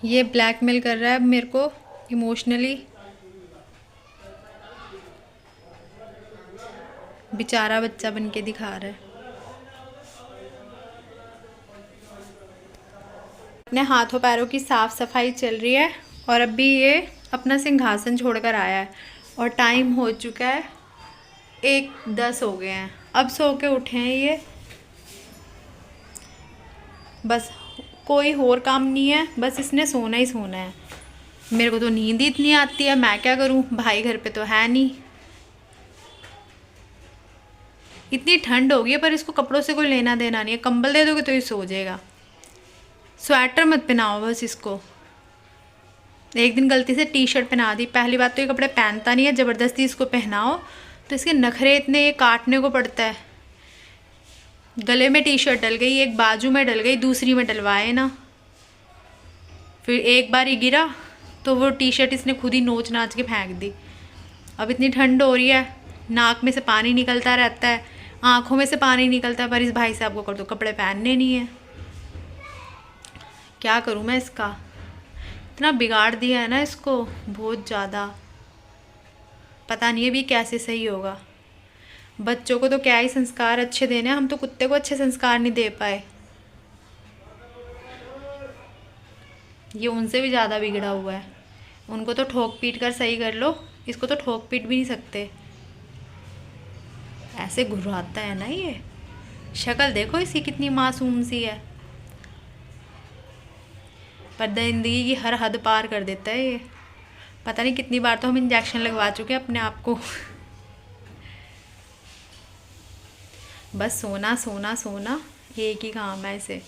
ये ब्लैकमेल कर रहा है मेरे को इमोशनली। बेचारा बच्चा बन के दिखा रहा है। अपने हाथों पैरों की साफ सफाई चल रही है और अभी ये अपना सिंहासन छोड़कर आया है और टाइम हो चुका है 1:10 हो गए हैं। अब सो के उठे हैं ये। बस कोई और काम नहीं है, बस इसने सोना ही सोना है। मेरे को तो नींद ही इतनी आती है, मैं क्या करूं, भाई घर पे तो है नहीं। इतनी ठंड हो गई है पर इसको कपड़ों से कोई लेना देना नहीं है। कंबल दे दोगे तो ये सो जाएगा। स्वेटर मत पहनाओ बस इसको। एक दिन गलती से टी शर्ट पहना दी। पहली बात तो ये कपड़े पहनता नहीं है, ज़बरदस्ती इसको पहनाओ तो इसके नखरे इतने, ये काटने को पड़ता है। गले में टी शर्ट डल गई, एक बाजू में डल गई, दूसरी में डलवाए ना। फिर एक बार ही गिरा तो वो टी शर्ट इसने खुद ही नोच नाच के फेंक दी। अब इतनी ठंड हो रही है, नाक में से पानी निकलता रहता है, आँखों में से पानी निकलता है, पर इस भाई साहब को कर दो कपड़े पहनने नहीं है। क्या करूँ मैं इसका, इतना बिगाड़ दिया है ना इसको बहुत ज़्यादा। पता नहीं है भी कैसे सही होगा। बच्चों को तो क्या ही संस्कार अच्छे देने, हम तो कुत्ते को अच्छे संस्कार नहीं दे पाए। ये उनसे भी ज़्यादा बिगड़ा हुआ है। उनको तो ठोक पीट कर सही कर लो, इसको तो ठोक पीट भी नहीं सकते। ऐसे घुराता है ना ये। शक्ल देखो इसकी कितनी मासूम सी है, पर जिंदगी की हर हद पार कर देता है ये। पता नहीं कितनी बार तो हम इंजेक्शन लगवा चुके हैं अपने आप को। बस सोना सोना सोना, एक ही काम है इसे।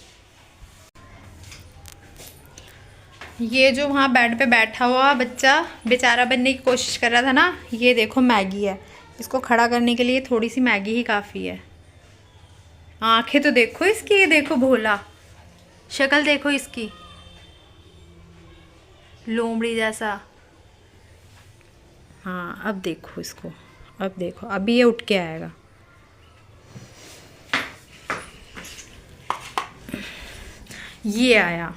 ये जो वहाँ बेड पे बैठा हुआ बच्चा बेचारा बनने की कोशिश कर रहा था ना, ये देखो मैगी है। इसको खड़ा करने के लिए थोड़ी सी मैगी ही काफ़ी है। आंखें तो देखो इसकी, ये देखो भोला, शक्ल देखो इसकी लोमड़ी जैसा। हाँ अब देखो इसको, अब देखो अभी ये उठ के आएगा। ये आया,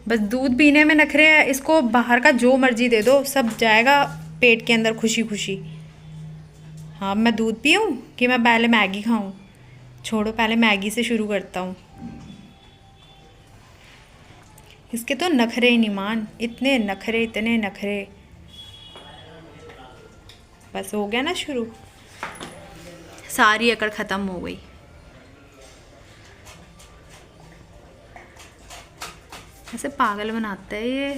बस दूध पीने में नखरे है इसको। बाहर का जो मर्जी दे दो सब जाएगा पेट के अंदर खुशी खुशी। हाँ मैं दूध पीऊँ कि मैं पहले मैगी खाऊं? छोड़ो, पहले मैगी से शुरू करता हूँ। इसके तो नखरे ही नहीं मान, इतने नखरे इतने नखरे। बस हो गया ना शुरू, सारी अकड़ ख़त्म हो गई। ऐसे पागल बनाता है ये।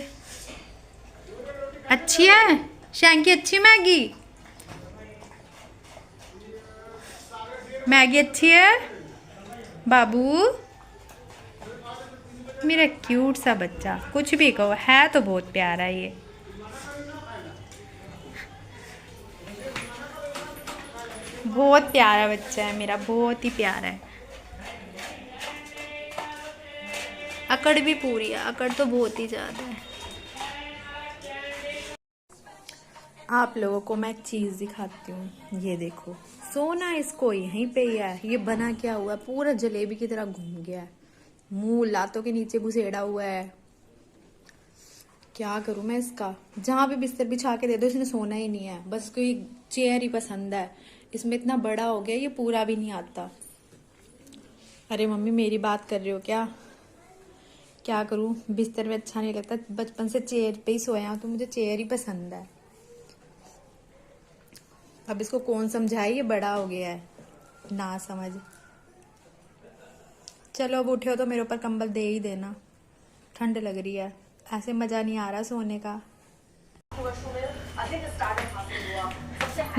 अच्छी है शैंकी, अच्छी मैगी, मैगी अच्छी है बाबू। मेरा क्यूट सा बच्चा, कुछ भी कहो है तो बहुत प्यारा है ये। बहुत प्यारा बच्चा है मेरा, बहुत ही प्यारा है। अकड़ भी पूरी है, अकड़ तो बहुत ही ज़्यादा है। आप लोगों को मैं एक चीज़ दिखाती हूँ। ये देखो सोना इसको यहीं पे ही है। ये बना क्या हुआ है, पूरा जलेबी की तरह घूम गया है, मुंह लातों के नीचे घुसेड़ा हुआ है। क्या करूँ मैं इसका, जहाँ भी बिस्तर बिछा के दे दो इसने सोना ही नहीं है। बस कोई चेयर ही पसंद है। इसमें इतना बड़ा हो गया ये पूरा भी नहीं आता। अरे मम्मी मेरी बात कर रहे हो क्या? क्या करूँ, बिस्तर में अच्छा नहीं लगता। बचपन से चेयर पे ही सोया हूँ तो मुझे चेयर ही पसंद है। अब इसको कौन समझाए, ये बड़ा हो गया है ना समझ। चलो अब उठे हो तो मेरे ऊपर कंबल दे ही देना, ठंड लग रही है। ऐसे मज़ा नहीं आ रहा सोने का।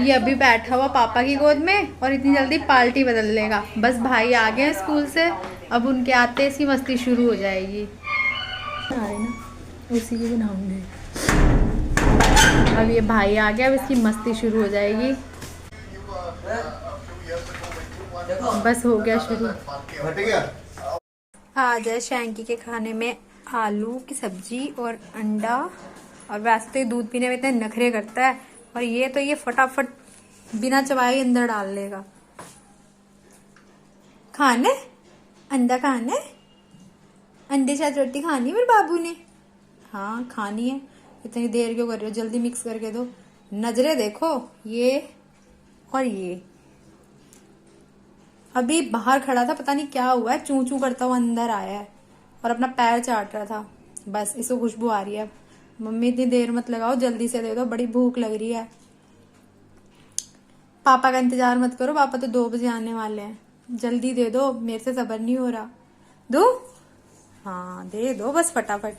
ये अभी बैठा हुआ पापा की गोद में और इतनी जल्दी पार्टी बदल लेगा। बस भाई आ गए स्कूल से, अब उनके आते इसकी मस्ती शुरू हो जाएगी। आ रहे ना, उसी की बनाऊंगी। अब ये भाई आ गया, अब इसकी मस्ती शुरू हो जाएगी। बस हो गया शुरू। आ जाए शैंकी के खाने में आलू की सब्जी और अंडा। और वैसे तो ये दूध पीने में इतने नखरे करता है, और ये फटाफट बिना चबाए अंदर डाल लेगा। खाने अंडा खाने, अंडे साथ रोटी खानी मेरे बाबू ने। हाँ खानी है, इतनी देर क्यों कर रही हो, जल्दी मिक्स करके दो। नजरे देखो, ये और ये। अभी बाहर खड़ा था, पता नहीं क्या हुआ है, चू चू करता हुआ अंदर आया है और अपना पैर चाट रहा था। बस इसको खुशबू आ रही है। मम्मी इतनी देर मत लगाओ, जल्दी से दे दो, बड़ी भूख लग रही है। पापा का इंतजार मत करो, पापा तो 2 बजे आने वाले हैं। जल्दी दे दो, मेरे से सब्र नहीं हो रहा। दो, हाँ दे दो बस फटाफट।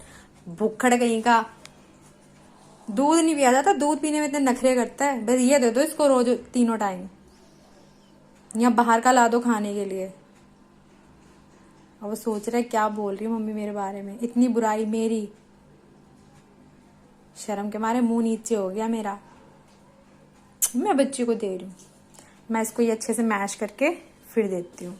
भूखड़ कहीं का। दूध नहीं पिया जाता, दूध पीने में इतने नखरे करता है। बस ये दे दो इसको रोज 3 टाइम, या बाहर का ला दो खाने के लिए। और वो सोच रहा है क्या बोल रही है मम्मी मेरे बारे में, इतनी बुराई मेरी। शर्म के मारे मुंह नीचे हो गया मेरा। मैं बच्ची को दे रही हूँ, मैं इसको ये अच्छे से मैश करके फिर देती हूँ।